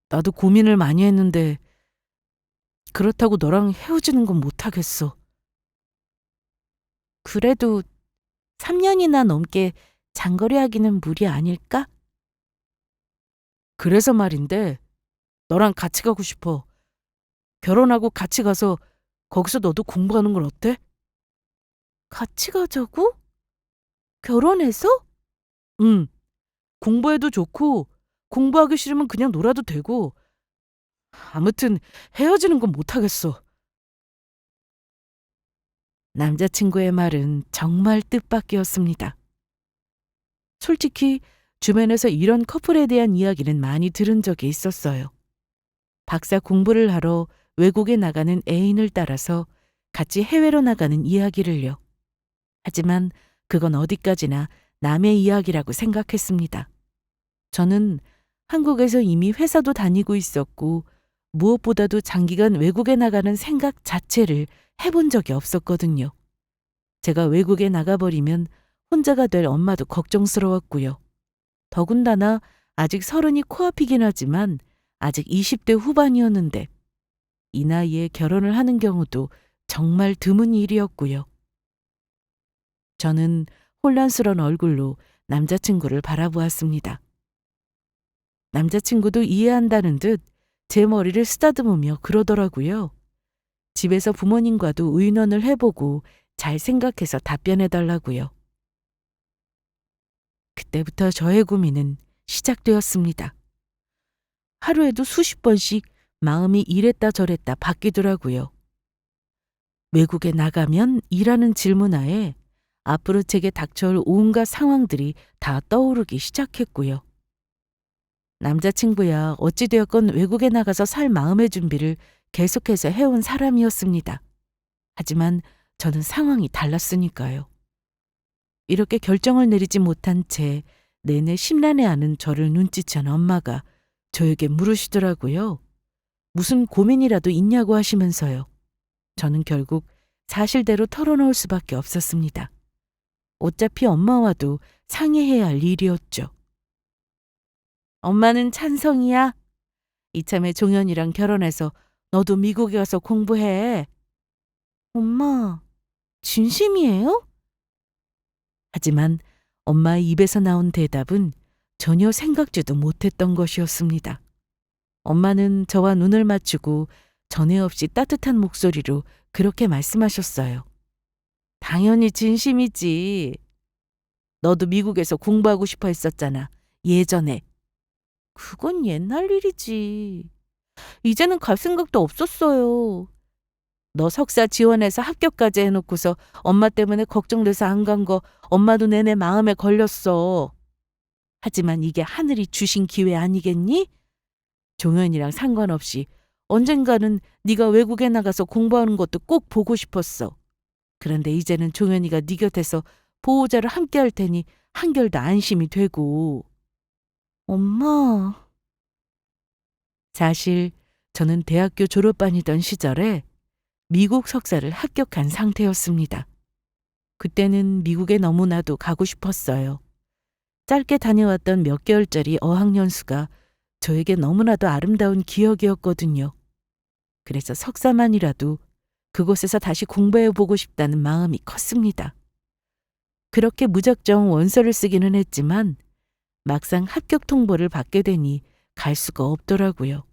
나도 고민을 많이 했는데 그렇다고 너랑 헤어지는 건 못하겠어. 그래도 3년이나 넘게 장거리하기는 무리 아닐까? 그래서 말인데 너랑 같이 가고 싶어. 결혼하고 같이 가서 거기서 너도 공부하는 건 어때? 같이 가자고? 결혼해서? 응. 공부해도 좋고 공부하기 싫으면 그냥 놀아도 되고 아무튼 헤어지는 건 못하겠어. 남자친구의 말은 정말 뜻밖이었습니다. 솔직히 주변에서 이런 커플에 대한 이야기는 많이 들은 적이 있었어요. 박사 공부를 하러 외국에 나가는 애인을 따라서 같이 해외로 나가는 이야기를요. 하지만 그건 어디까지나 남의 이야기라고 생각했습니다. 저는 한국에서 이미 회사도 다니고 있었고 무엇보다도 장기간 외국에 나가는 생각 자체를 해본 적이 없었거든요. 제가 외국에 나가버리면 혼자가 될 엄마도 걱정스러웠고요. 더군다나 아직 30이 코앞이긴 하지만 아직 20대 후반이었는데 이 나이에 결혼을 하는 경우도 정말 드문 일이었고요. 저는 혼란스러운 얼굴로 남자친구를 바라보았습니다. 남자친구도 이해한다는 듯 제 머리를 쓰다듬으며 그러더라고요. 집에서 부모님과도 의논을 해보고 잘 생각해서 답변해달라고요. 그때부터 저의 고민은 시작되었습니다. 하루에도 수십 번씩 마음이 이랬다 저랬다 바뀌더라고요. 외국에 나가면 이라는 질문하에 앞으로 제게 닥쳐올 온갖 상황들이 다 떠오르기 시작했고요. 남자친구야 어찌되었건 외국에 나가서 살 마음의 준비를 계속해서 해온 사람이었습니다. 하지만 저는 상황이 달랐으니까요. 이렇게 결정을 내리지 못한 채 내내 심란해하는 저를 눈치챈 엄마가 저에게 물으시더라고요. 무슨 고민이라도 있냐고 하시면서요. 저는 결국 사실대로 털어놓을 수밖에 없었습니다. 어차피 엄마와도 상의해야 할 일이었죠. 엄마는 찬성이야. 이참에 종현이랑 결혼해서 너도 미국에 가서 공부해. 엄마, 진심이에요? 하지만 엄마의 입에서 나온 대답은 전혀 생각지도 못했던 것이었습니다. 엄마는 저와 눈을 맞추고 전에 없이 따뜻한 목소리로 그렇게 말씀하셨어요. 당연히 진심이지. 너도 미국에서 공부하고 싶어 했었잖아. 예전에. 그건 옛날 일이지. 이제는 갈 생각도 없었어요. 너 석사 지원해서 합격까지 해놓고서 엄마 때문에 걱정돼서 안 간 거 엄마도 내내 마음에 걸렸어. 하지만 이게 하늘이 주신 기회 아니겠니? 종현이랑 상관없이 언젠가는 네가 외국에 나가서 공부하는 것도 꼭 보고 싶었어. 그런데 이제는 종현이가 네 곁에서 보호자로 함께 할 테니 한결 더 안심이 되고. 엄마. 사실 저는 대학교 졸업반이던 시절에 미국 석사를 합격한 상태였습니다. 그때는 미국에 너무나도 가고 싶었어요. 짧게 다녀왔던 몇 개월짜리 어학연수가 저에게 너무나도 아름다운 기억이었거든요. 그래서 석사만이라도 그곳에서 다시 공부해보고 싶다는 마음이 컸습니다. 그렇게 무작정 원서를 쓰기는 했지만 막상 합격 통보를 받게 되니 갈 수가 없더라고요.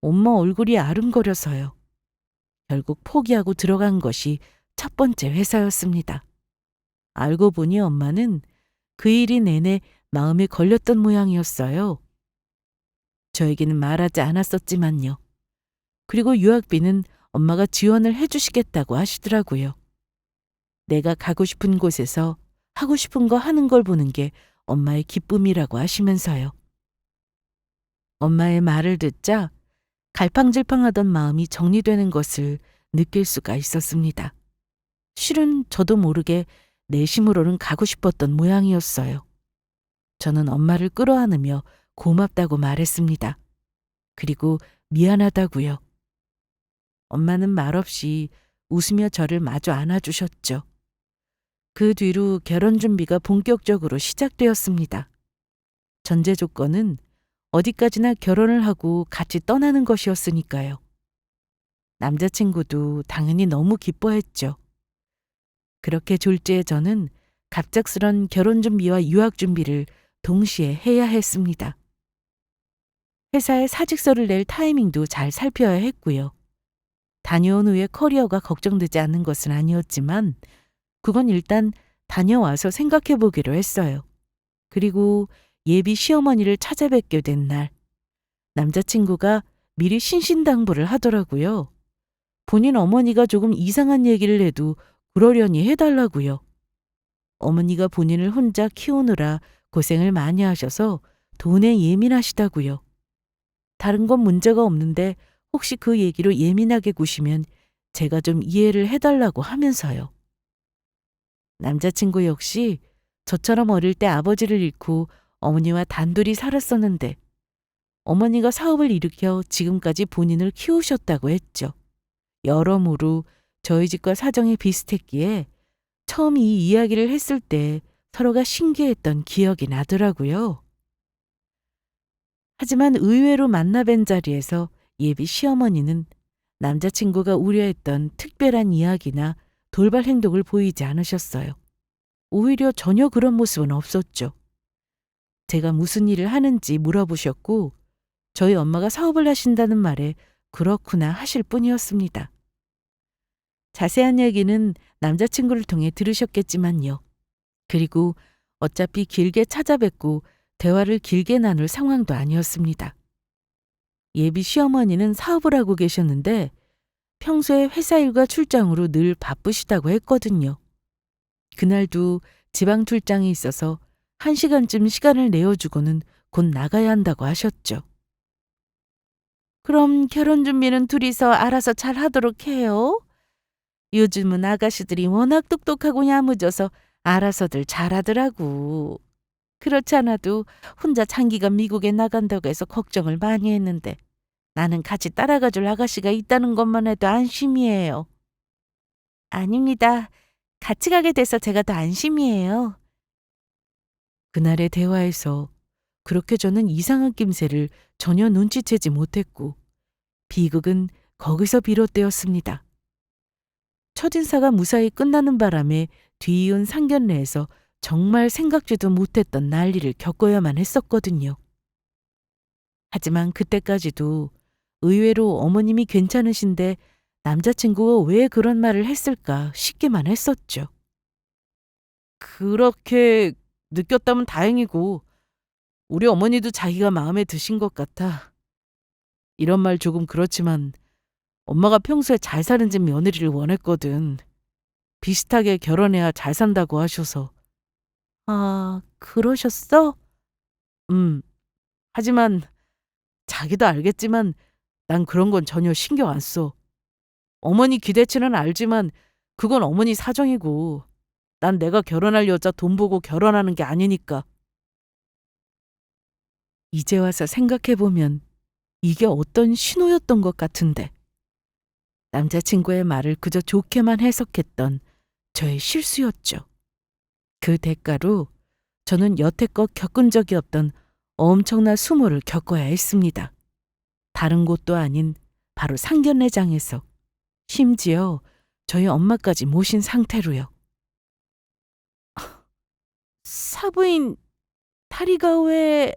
엄마 얼굴이 아른거려서요. 결국 포기하고 들어간 것이 첫 번째 회사였습니다. 알고 보니 엄마는 그 일이 내내 마음에 걸렸던 모양이었어요. 저에게는 말하지 않았었지만요. 그리고 유학비는 엄마가 지원을 해주시겠다고 하시더라고요. 내가 가고 싶은 곳에서 하고 싶은 거 하는 걸 보는 게 엄마의 기쁨이라고 하시면서요. 엄마의 말을 듣자 갈팡질팡하던 마음이 정리되는 것을 느낄 수가 있었습니다. 실은 저도 모르게 내심으로는 가고 싶었던 모양이었어요. 저는 엄마를 끌어안으며 고맙다고 말했습니다. 그리고 미안하다고요. 엄마는 말없이 웃으며 저를 마주 안아주셨죠. 그 뒤로 결혼 준비가 본격적으로 시작되었습니다. 전제 조건은 어디까지나 결혼을 하고 같이 떠나는 것이었으니까요. 남자친구도 당연히 너무 기뻐했죠. 그렇게 졸지에 저는 갑작스런 결혼 준비와 유학 준비를 동시에 해야 했습니다. 회사에 사직서를 낼 타이밍도 잘 살펴야 했고요. 다녀온 후에 커리어가 걱정되지 않는 것은 아니었지만 그건 일단 다녀와서 생각해 보기로 했어요. 그리고 예비 시어머니를 찾아뵙게 된 날, 남자친구가 미리 신신당부를 하더라고요. 본인 어머니가 조금 이상한 얘기를 해도 그러려니 해달라고요. 어머니가 본인을 혼자 키우느라 고생을 많이 하셔서 돈에 예민하시다고요. 다른 건 문제가 없는데 혹시 그 얘기로 예민하게 구시면 제가 좀 이해를 해달라고 하면서요. 남자친구 역시 저처럼 어릴 때 아버지를 잃고 어머니와 단둘이 살았었는데 어머니가 사업을 일으켜 지금까지 본인을 키우셨다고 했죠. 여러모로 저희 집과 사정이 비슷했기에 처음 이 이야기를 했을 때 서로가 신기했던 기억이 나더라고요. 하지만 의외로 만나뵌 자리에서 예비 시어머니는 남자친구가 우려했던 특별한 이야기나 돌발 행동을 보이지 않으셨어요. 오히려 전혀 그런 모습은 없었죠. 제가 무슨 일을 하는지 물어보셨고 저희 엄마가 사업을 하신다는 말에 그렇구나 하실 뿐이었습니다. 자세한 얘기는 남자친구를 통해 들으셨겠지만요. 그리고 어차피 길게 찾아뵙고 대화를 길게 나눌 상황도 아니었습니다. 예비 시어머니는 사업을 하고 계셨는데 평소에 회사 일과 출장으로 늘 바쁘시다고 했거든요. 그날도 지방 출장이 있어서 1시간쯤 시간을 내어주고는 곧 나가야 한다고 하셨죠. 그럼 결혼 준비는 둘이서 알아서 잘 하도록 해요. 요즘은 아가씨들이 워낙 똑똑하고 야무져서 알아서들 잘하더라고. 그렇지 않아도 혼자 장기간 미국에 나간다고 해서 걱정을 많이 했는데 나는 같이 따라가줄 아가씨가 있다는 것만 해도 안심이에요. 아닙니다. 같이 가게 돼서 제가 더 안심이에요. 그날의 대화에서 그렇게 저는 이상한 낌새를 전혀 눈치채지 못했고 비극은 거기서 비롯되었습니다. 첫인사가 무사히 끝나는 바람에 뒤이은 상견례에서 정말 생각지도 못했던 난리를 겪어야만 했었거든요. 하지만 그때까지도 의외로 어머님이 괜찮으신데 남자친구가 왜 그런 말을 했을까 싶기만 했었죠. 그렇게 느꼈다면 다행이고 우리 어머니도 자기가 마음에 드신 것 같아. 이런 말 조금 그렇지만 엄마가 평소에 잘 사는 집 며느리를 원했거든. 비슷하게 결혼해야 잘 산다고 하셔서. 아, 그러셨어? 하지만 자기도 알겠지만 난 그런 건 전혀 신경 안 써. 어머니 기대치는 알지만 그건 어머니 사정이고 난 내가 결혼할 여자 돈 보고 결혼하는 게 아니니까. 이제 와서 생각해보면 이게 어떤 신호였던 것 같은데 남자친구의 말을 그저 좋게만 해석했던 저의 실수였죠. 그 대가로 저는 여태껏 겪은 적이 없던 엄청난 수모를 겪어야 했습니다. 다른 곳도 아닌 바로 상견례장에서 심지어 저희 엄마까지 모신 상태로요. 사부인 타리가 왜...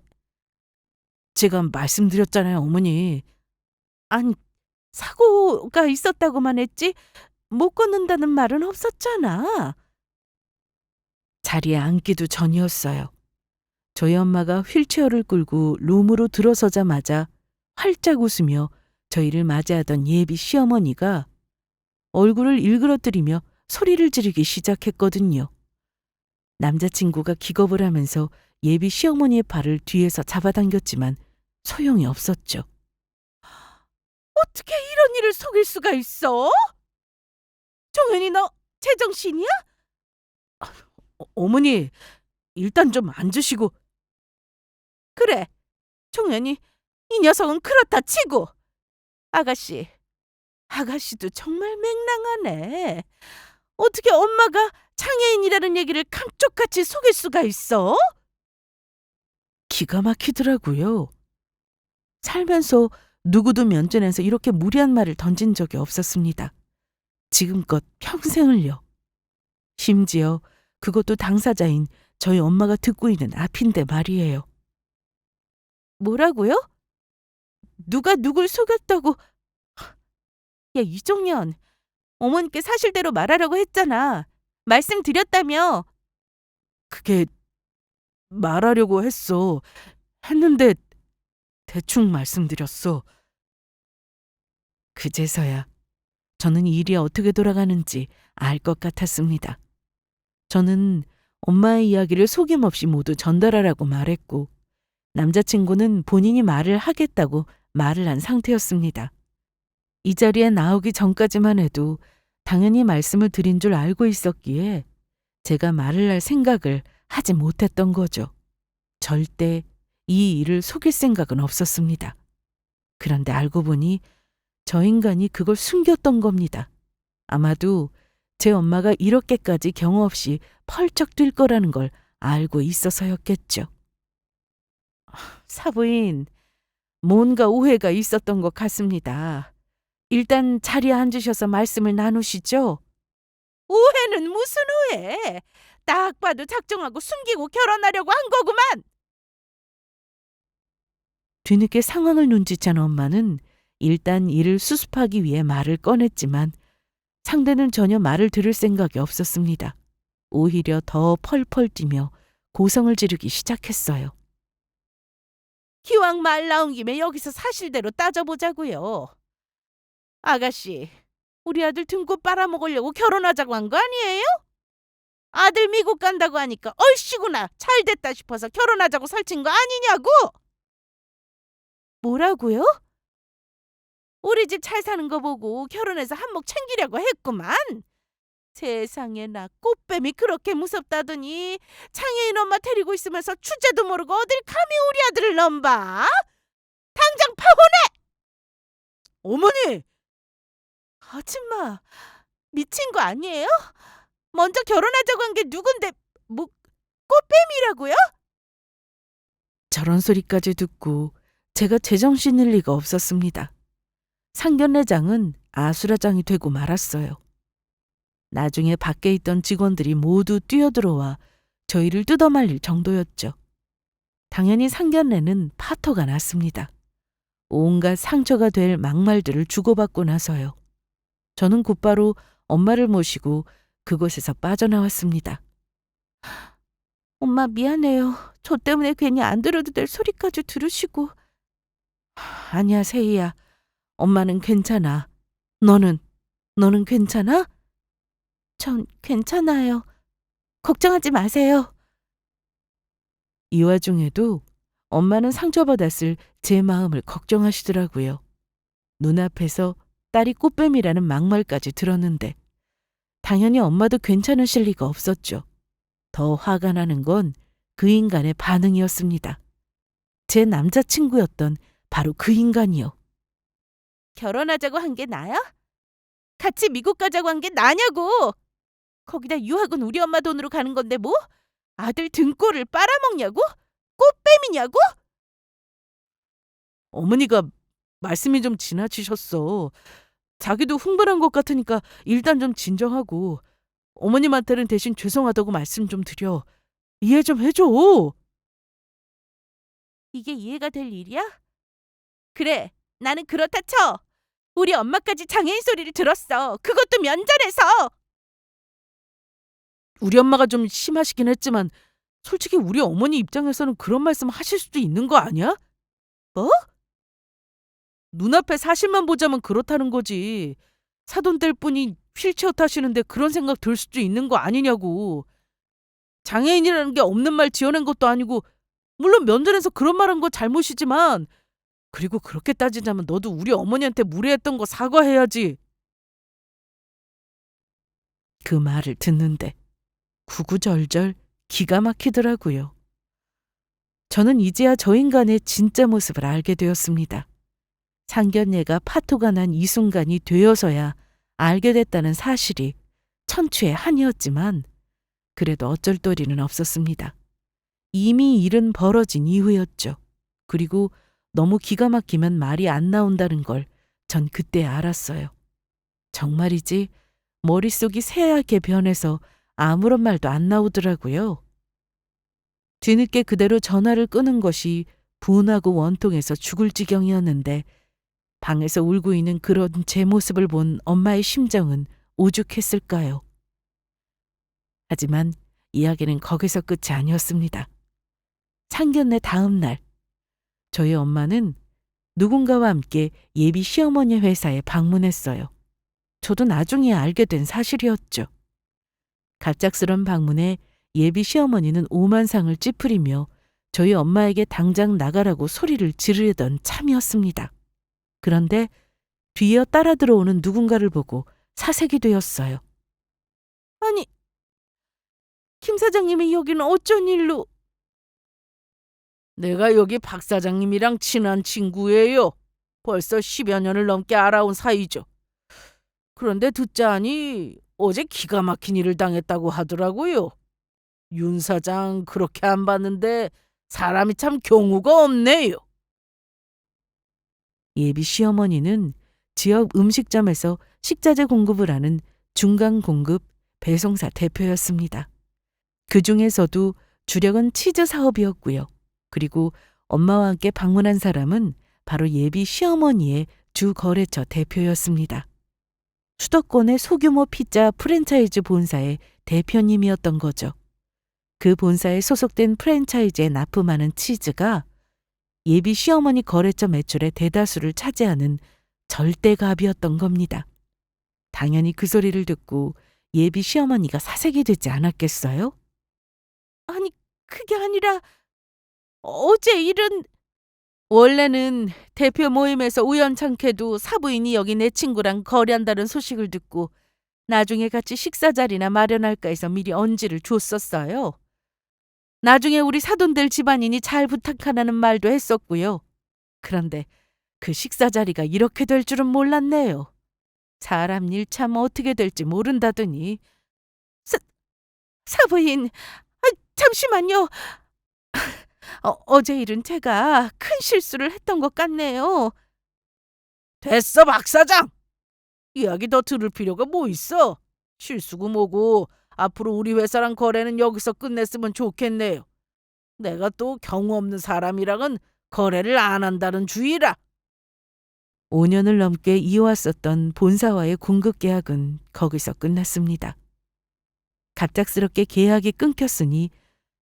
제가 말씀드렸잖아요, 어머니. 아니, 사고가 있었다고만 했지 못 걷는다는 말은 없었잖아. 자리에 앉기도 전이었어요. 저희 엄마가 휠체어를 끌고 룸으로 들어서자마자 활짝 웃으며 저희를 맞이하던 예비 시어머니가 얼굴을 일그러뜨리며 소리를 지르기 시작했거든요. 남자친구가 기겁을 하면서 예비 시어머니의 발을 뒤에서 잡아당겼지만 소용이 없었죠. 어떻게 이런 일을 속일 수가 있어? 종현이 너 제정신이야? 어머니, 일단 좀 앉으시고. 그래, 종현이 이 녀석은 그렇다 치고. 아가씨도 정말 맹랑하네. 어떻게 엄마가 장애인이라는 얘기를 감쪽같이 속일 수가 있어? 기가 막히더라고요. 살면서 누구도 면전에서 이렇게 무리한 말을 던진 적이 없었습니다. 지금껏 평생을요. 심지어 그것도 당사자인 저희 엄마가 듣고 있는 앞인데 말이에요. 뭐라고요? 누가 누굴 속였다고? 야, 이종년. 어머니께 사실대로 말하라고 했잖아. 말씀드렸다며. 그게 말하려고 했어. 했는데 대충 말씀드렸어. 그제서야 저는 이 일이 어떻게 돌아가는지 알 것 같았습니다. 저는 엄마의 이야기를 속임없이 모두 전달하라고 말했고 남자친구는 본인이 말을 하겠다고 말을 한 상태였습니다. 이 자리에 나오기 전까지만 해도 당연히 말씀을 드린 줄 알고 있었기에 제가 말을 할 생각을 하지 못했던 거죠. 절대 이 일을 속일 생각은 없었습니다. 그런데 알고 보니 저 인간이 그걸 숨겼던 겁니다. 아마도 제 엄마가 이렇게까지 경우 없이 펄쩍 뛸 거라는 걸 알고 있어서였겠죠. 사부인, 뭔가 오해가 있었던 것 같습니다. 일단 자리에 앉으셔서 말씀을 나누시죠. 오해는 무슨 오해? 딱 봐도 작정하고 숨기고 결혼하려고 한 거구만. 뒤늦게 상황을 눈치챈 엄마는 일단 이를 수습하기 위해 말을 꺼냈지만 상대는 전혀 말을 들을 생각이 없었습니다. 오히려 더 펄펄 뛰며 고성을 지르기 시작했어요. 기왕 말 나온 김에 여기서 사실대로 따져보자고요. 아가씨, 우리 아들 등골 빨아먹으려고 결혼하자고 한 거 아니에요? 아들 미국 간다고 하니까 얼씨구나 잘됐다 싶어서 결혼하자고 설친 거 아니냐고? 뭐라고요? 우리 집 잘 사는 거 보고 결혼해서 한몫 챙기려고 했구만. 세상에 나 꽃뱀이 그렇게 무섭다더니 장애인 엄마 데리고 있으면서 주제도 모르고 어딜 감히 우리 아들을 넘봐? 당장 파혼해! 어머니! 아줌마, 미친 거 아니에요? 먼저 결혼하자고 한 게 누군데 뭐 꽃뱀이라고요? 저런 소리까지 듣고 제가 제정신일 리가 없었습니다. 상견례장은 아수라장이 되고 말았어요. 나중에 밖에 있던 직원들이 모두 뛰어들어와 저희를 뜯어말릴 정도였죠. 당연히 상견례는 파토가 났습니다. 온갖 상처가 될 막말들을 주고받고 나서요. 저는 곧바로 엄마를 모시고 그곳에서 빠져나왔습니다. 엄마 미안해요. 저 때문에 괜히 안 들어도 될 소리까지 들으시고. 아니야, 세희야. 엄마는 괜찮아. 너는 괜찮아? 전 괜찮아요. 걱정하지 마세요. 이 와중에도 엄마는 상처받았을 제 마음을 걱정하시더라고요. 눈앞에서 딸이 꽃뱀이라는 막말까지 들었는데 당연히 엄마도 괜찮으실 리가 없었죠. 더 화가 나는 건 그 인간의 반응이었습니다. 제 남자친구였던 바로 그 인간이요. 결혼하자고 한 게 나야? 같이 미국 가자고 한 게 나냐고! 거기다 유학은 우리 엄마 돈으로 가는 건데 뭐? 아들 등골을 빨아먹냐고? 꽃뱀이냐고? 어머니가 말씀이 좀 지나치셨어. 자기도 흥분한 것 같으니까 일단 좀 진정하고 어머님한테는 대신 죄송하다고 말씀 좀 드려. 이해 좀 해줘. 이게 이해가 될 일이야? 그래, 나는 그렇다 쳐. 우리 엄마까지 장애인 소리를 들었어. 그것도 면전에서. 우리 엄마가 좀 심하시긴 했지만 솔직히 우리 어머니 입장에서는 그런 말씀 하실 수도 있는 거 아니야? 뭐? 눈앞에 사실만 보자면 그렇다는 거지. 사돈 뗄 뿐이 휠체어 타시는데 그런 생각 들 수도 있는 거 아니냐고. 장애인이라는 게 없는 말 지어낸 것도 아니고 물론 면전에서 그런 말한 거 잘못이지만 그리고 그렇게 따지자면 너도 우리 어머니한테 무례했던 거 사과해야지. 그 말을 듣는데 구구절절 기가 막히더라고요. 저는 이제야 저 인간의 진짜 모습을 알게 되었습니다. 상견례가 파토가 난 이 순간이 되어서야 알게 됐다는 사실이 천추의 한이었지만 그래도 어쩔 도리는 없었습니다. 이미 일은 벌어진 이후였죠. 그리고 너무 기가 막히면 말이 안 나온다는 걸 전 그때 알았어요. 정말이지 머릿속이 새하얗게 변해서 아무런 말도 안 나오더라고요. 뒤늦게 그대로 전화를 끄는 것이 분하고 원통해서 죽을 지경이었는데 방에서 울고 있는 그런 제 모습을 본 엄마의 심정은 오죽했을까요? 하지만 이야기는 거기서 끝이 아니었습니다. 상견례 다음 날 저희 엄마는 누군가와 함께 예비 시어머니 회사에 방문했어요. 저도 나중에 알게 된 사실이었죠. 갑작스런 방문에 예비 시어머니는 오만상을 찌푸리며 저희 엄마에게 당장 나가라고 소리를 지르던 참이었습니다. 그런데 뒤이어 따라 들어오는 누군가를 보고 사색이 되었어요. 아니, 김 사장님이 여기는 어쩐 일로? 내가 여기 박 사장님이랑 친한 친구예요. 벌써 10여 년을 넘게 알아온 사이죠. 그런데 듣자니 어제 기가 막힌 일을 당했다고 하더라고요. 윤 사장 그렇게 안 봤는데 사람이 참 경우가 없네요. 예비 시어머니는 지역 음식점에서 식자재 공급을 하는 중간 공급 배송사 대표였습니다. 그 중에서도 주력은 치즈 사업이었고요. 그리고 엄마와 함께 방문한 사람은 바로 예비 시어머니의 주 거래처 대표였습니다. 수도권의 소규모 피자 프랜차이즈 본사의 대표님이었던 거죠. 그 본사에 소속된 프랜차이즈에 납품하는 치즈가 예비 시어머니 거래처 매출의 대다수를 차지하는 절대갑이었던 겁니다. 당연히 그 소리를 듣고 예비 시어머니가 사색이 되지 않았겠어요? 아니, 그게 아니라 어제 일은 원래는 대표 모임에서 우연찮게도 사부인이 여기 내 친구랑 거래한다는 소식을 듣고 나중에 같이 식사 자리나 마련할까 해서 미리 언지를 줬었어요. 나중에 우리 사돈들 집안이니 잘 부탁하라는 말도 했었고요. 그런데 그 식사 자리가 이렇게 될 줄은 몰랐네요. 사람 일 참 어떻게 될지 모른다더니. 사부인, 잠시만요. 어제 일은 제가 큰 실수를 했던 것 같네요. 됐어, 박 사장. 이야기 더 들을 필요가 뭐 있어. 실수고 뭐고 앞으로 우리 회사랑 거래는 여기서 끝냈으면 좋겠네요. 내가 또 경우 없는 사람이랑은 거래를 안 한다는 주의라. 5년을 넘게 이어왔었던 본사와의 공급 계약은 거기서 끝났습니다. 갑작스럽게 계약이 끊겼으니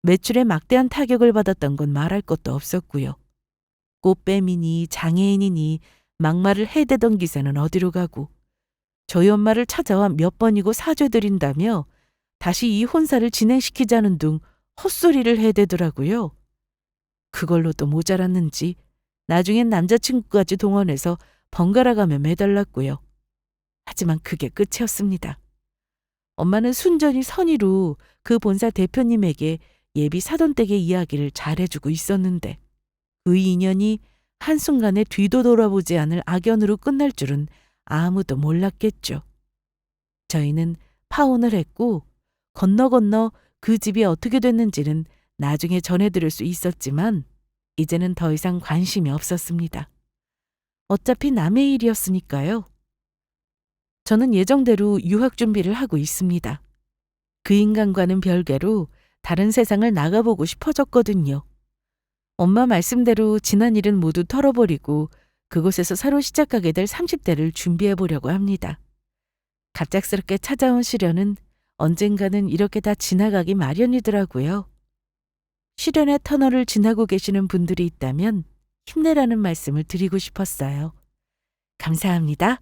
매출에 막대한 타격을 받았던 건 말할 것도 없었고요. 꽃뱀이니 장애인이니 막말을 해대던 기세는 어디로 가고 저희 엄마를 찾아와 몇 번이고 사죄드린다며 다시 이 혼사를 진행시키자는 둥 헛소리를 해대더라고요. 그걸로도 모자랐는지 나중엔 남자친구까지 동원해서 번갈아가며 매달랐고요. 하지만 그게 끝이었습니다. 엄마는 순전히 선의로 그 본사 대표님에게 예비 사돈댁의 이야기를 잘해주고 있었는데 그 인연이 한순간에 뒤도 돌아보지 않을 악연으로 끝날 줄은 아무도 몰랐겠죠. 저희는 파혼을 했고 건너 그 집이 어떻게 됐는지는 나중에 전해드릴 수 있었지만 이제는 더 이상 관심이 없었습니다. 어차피 남의 일이었으니까요. 저는 예정대로 유학 준비를 하고 있습니다. 그 인간과는 별개로 다른 세상을 나가보고 싶어졌거든요. 엄마 말씀대로 지난 일은 모두 털어버리고 그곳에서 새로 시작하게 될 30대를 준비해 보려고 합니다. 갑작스럽게 찾아온 시련은 언젠가는 이렇게 다 지나가기 마련이더라고요. 시련의 터널을 지나고 계시는 분들이 있다면 힘내라는 말씀을 드리고 싶었어요. 감사합니다.